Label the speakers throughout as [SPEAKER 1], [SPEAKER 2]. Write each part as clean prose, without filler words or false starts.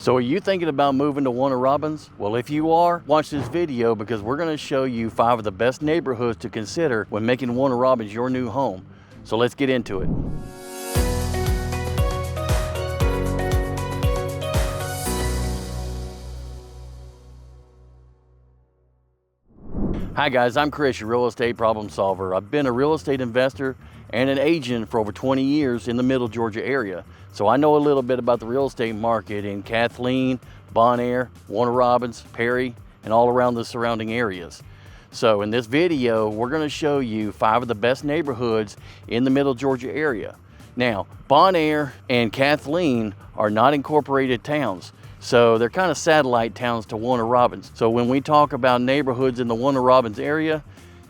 [SPEAKER 1] So are you thinking about moving to one of Robins? Well, if you are, watch this video because we're going to show you 5 of the best neighborhoods to consider when making one of Robins your new home. So let's get into it. Hi guys, I'm Chris, your real estate problem solver. I've been a real estate investor and an agent for over 20 years in the Middle Georgia area. So I know a little bit about the real estate market in Kathleen, Bonaire, Warner Robins, Perry, and all around the surrounding areas. So in this video, we're going to show you 5 of the best neighborhoods in the Middle Georgia area. Now, Bonaire and Kathleen are not incorporated towns, so they're kind of satellite towns to Warner Robins. So when we talk about neighborhoods in the Warner Robins area,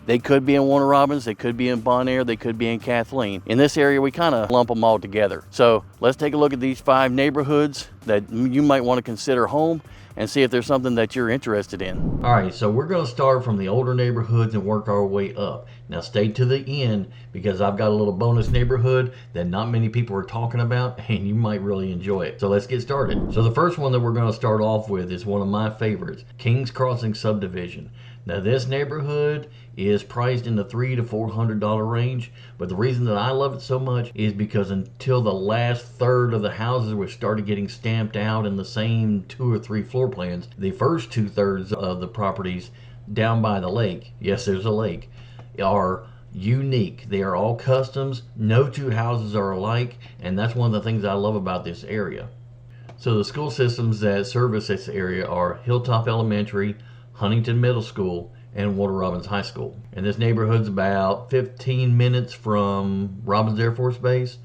[SPEAKER 1] they could be in Warner Robins, they could be in Bonaire, they could be in Kathleen. In this area, we kind of lump them all together. So let's take a look at these 5 neighborhoods that you might want to consider home and see if there's something that you're interested in.
[SPEAKER 2] All right, so we're going to start from the older neighborhoods and work our way up. Now stay to the end because I've got a little bonus neighborhood that not many people are talking about and you might really enjoy it. So let's get started. So the first one that we're going to start off with is one of my favorites, Kings Crossing Subdivision. Now this neighborhood is priced in the $300 to $400 range, but the reason that I love it so much is because until the last third of the houses were started getting stamped out in the same 2 or 3 floor plans, the first 2/3 of the properties down by the lake, yes there's a lake, are unique. They are all customs. No 2 houses are alike, and that's one of the things I love about this area. So the school systems that service this area are Hilltop Elementary, Huntington Middle School, and Warner Robins High School. And this neighborhood's about 15 minutes from Robins Air Force Base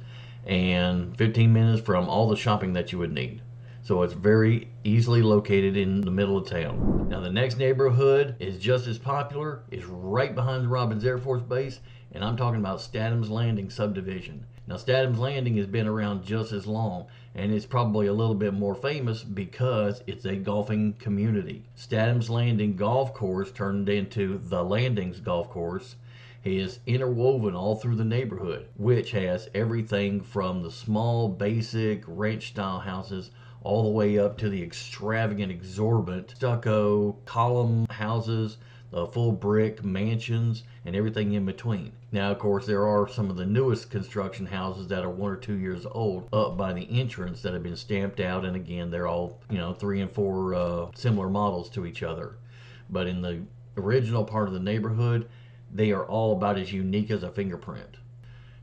[SPEAKER 2] and 15 minutes from all the shopping that you would need. So it's very easily located in the middle of town. Now the next neighborhood is just as popular. It's right behind the Robins Air Force Base, and I'm talking about Statham's Landing Subdivision. Now Statham's Landing has been around just as long, and it's probably a little bit more famous because it's a golfing community. Statham's Landing Golf Course, turned into the Landings Golf Course, is interwoven all through the neighborhood, which has everything from the small basic ranch style houses all the way up to the extravagant, exorbitant stucco column houses, the full brick mansions, and everything in between. Now, of course, there are some of the newest construction houses that are 1 or 2 years old up by the entrance that have been stamped out, and again, they're all 3 and 4 similar models to each other. But in the original part of the neighborhood, they are all about as unique as a fingerprint.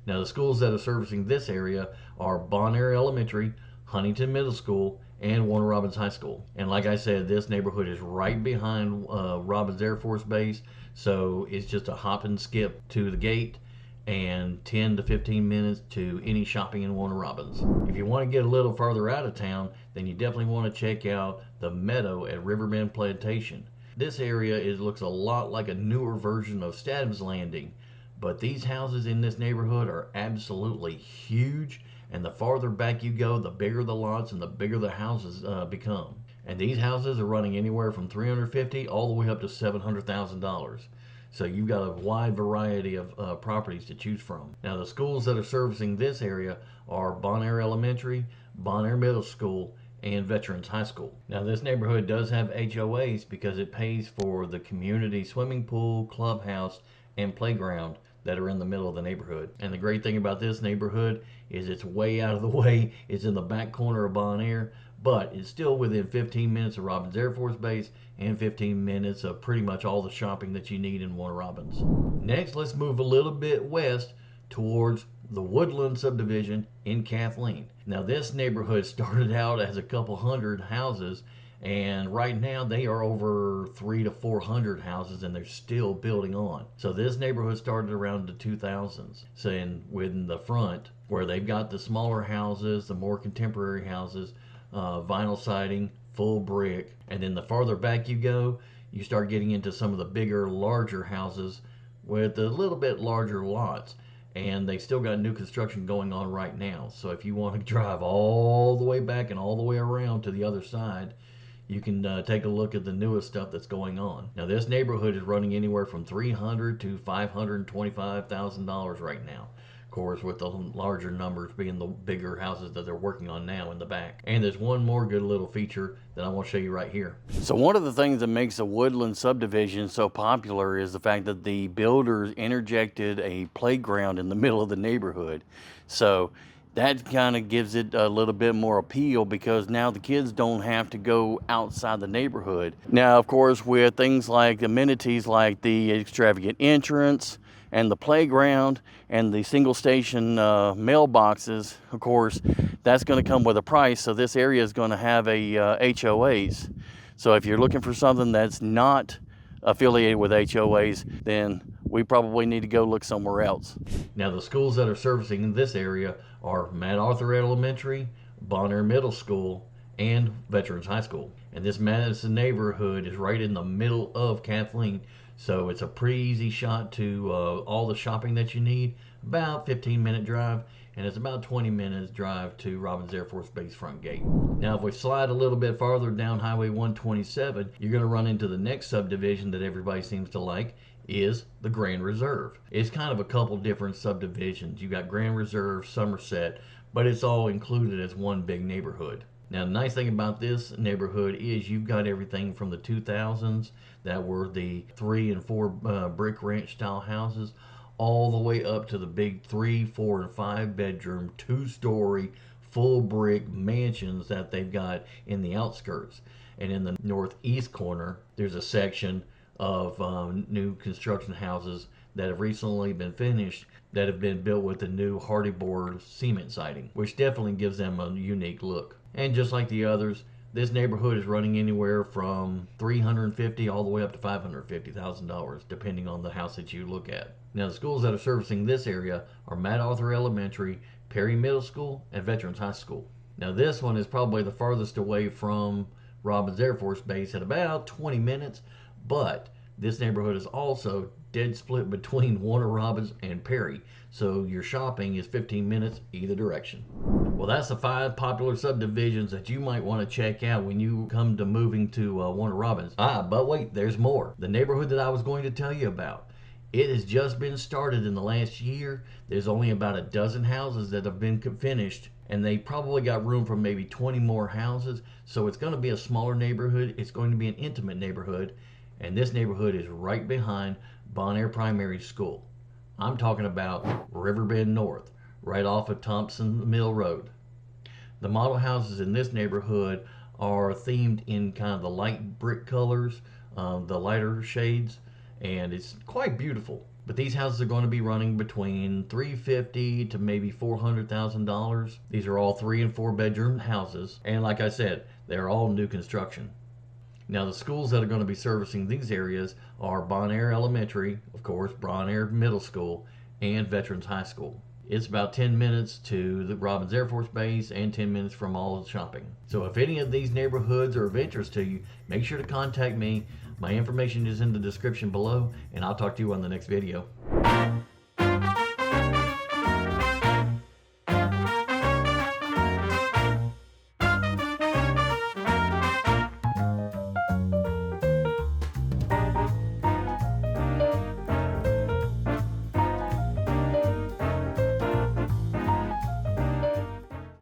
[SPEAKER 2] Now, the schools that are servicing this area are Bonaire Elementary, Huntington Middle School, and Warner Robins High School. And like I said, this neighborhood is right behind Robins Air Force Base, so it's just a hop and skip to the gate and 10 to 15 minutes to any shopping in Warner Robins. If you want to get a little farther out of town, then you definitely want to check out the Meadow at Riverbend Plantation. This area looks a lot like a newer version of Statham's Landing, but these houses in this neighborhood are absolutely huge. And the farther back you go, the bigger the lots and the bigger the houses become. And these houses are running anywhere from $350,000 all the way up to $700,000. So you've got a wide variety of properties to choose from. Now the schools that are servicing this area are Bonaire Elementary, Bonaire Middle School, and Veterans High School. Now this neighborhood does have HOAs because it pays for the community swimming pool, clubhouse, and playground that are in the middle of the neighborhood. And the great thing about this neighborhood is it's way out of the way. It's in the back corner of Bonaire, but it's still within 15 minutes of Robins Air Force Base and 15 minutes of pretty much all the shopping that you need in Warner Robins. Next, let's move a little bit west towards the Woodlands subdivision in Kathleen. Now this neighborhood started out as a couple hundred houses, and right now they are over 300 to 400 houses, and they're still building on. So this neighborhood started around the 2000s. So in the front, where they've got the smaller houses, the more contemporary houses, vinyl siding, full brick, and then the farther back you go, you start getting into some of the bigger, larger houses with a little bit larger lots. And they still got new construction going on right now. So if you want to drive all the way back and all the way around to the other side, you can take a look at the newest stuff that's going on. Now this neighborhood is running anywhere from $300,000 to $525,000 right now. Of course, with the larger numbers being the bigger houses that they're working on now in the back. And there's one more good little feature that I want to show you right here.
[SPEAKER 1] So one of the things that makes the Woodlands subdivision so popular is the fact that the builders interjected a playground in the middle of the neighborhood. So that kind of gives it a little bit more appeal, because now the kids don't have to go outside the neighborhood. Now, of course, with things like amenities like the extravagant entrance and the playground and the single station mailboxes, of course, that's going to come with a price. So this area is going to have a HOAs. So if you're looking for something that's not affiliated with HOAs, then we probably need to go look somewhere else.
[SPEAKER 2] Now, the schools that are servicing in this area are MacArthur Elementary, Bonaire Middle School, and Veterans High School. And this Madison neighborhood is right in the middle of Kathleen, so it's a pretty easy shot to all the shopping that you need. About 15-minute drive, and it's about 20 minutes drive to Robins Air Force Base front gate. Now, if we slide a little bit farther down Highway 127, you're going to run into the next subdivision that everybody seems to like, is the Grand Reserve. It's kind of a couple different subdivisions. You got Grand Reserve, Somerset, but it's all included as one big neighborhood. Now, the nice thing about this neighborhood is you've got everything from the 2000s that were the 3 and 4 brick ranch style houses, all the way up to the big 3, 4, and 5 bedroom, 2-story, full brick mansions that they've got in the outskirts. And in the northeast corner, there's a section of new construction houses that have recently been finished that have been built with the new hardy board cement siding, which definitely gives them a unique look. And just like the others, this neighborhood is running anywhere from $350,000 all the way up to $550,000, depending on the house that you look at. Now, the schools that are servicing this area are MacArthur Elementary, Perry Middle School, and Veterans High School. Now, this one is probably the farthest away from Robins Air Force Base at about 20 minutes, but this neighborhood is also dead split between Warner Robins and Perry, so your shopping is 15 minutes either direction. Well, that's the 5 popular subdivisions that you might want to check out when you come to moving to Warner Robins. But wait, there's more. The neighborhood that I was going to tell you about, it has just been started in the last year. There's only about a dozen houses that have been finished, and they probably got room for maybe 20 more houses, so it's going to be a smaller neighborhood. It's going to be an intimate neighborhood, and this neighborhood is right behind Bonaire Primary School. I'm talking about Riverbend North, right off of Thompson Mill Road. The model houses in this neighborhood are themed in kind of the light brick colors, the lighter shades, and it's quite beautiful. But these houses are going to be running between $350,000 to maybe $400,000. These are all 3 and 4 bedroom houses, and like I said, they're all new construction. Now, the schools that are going to be servicing these areas are Bonaire Elementary, of course, Bonaire Middle School, and Veterans High School. It's about 10 minutes to the Robins Air Force Base and 10 minutes from all the shopping. So if any of these neighborhoods are of interest to you, make sure to contact me. My information is in the description below, and I'll talk to you on the next video.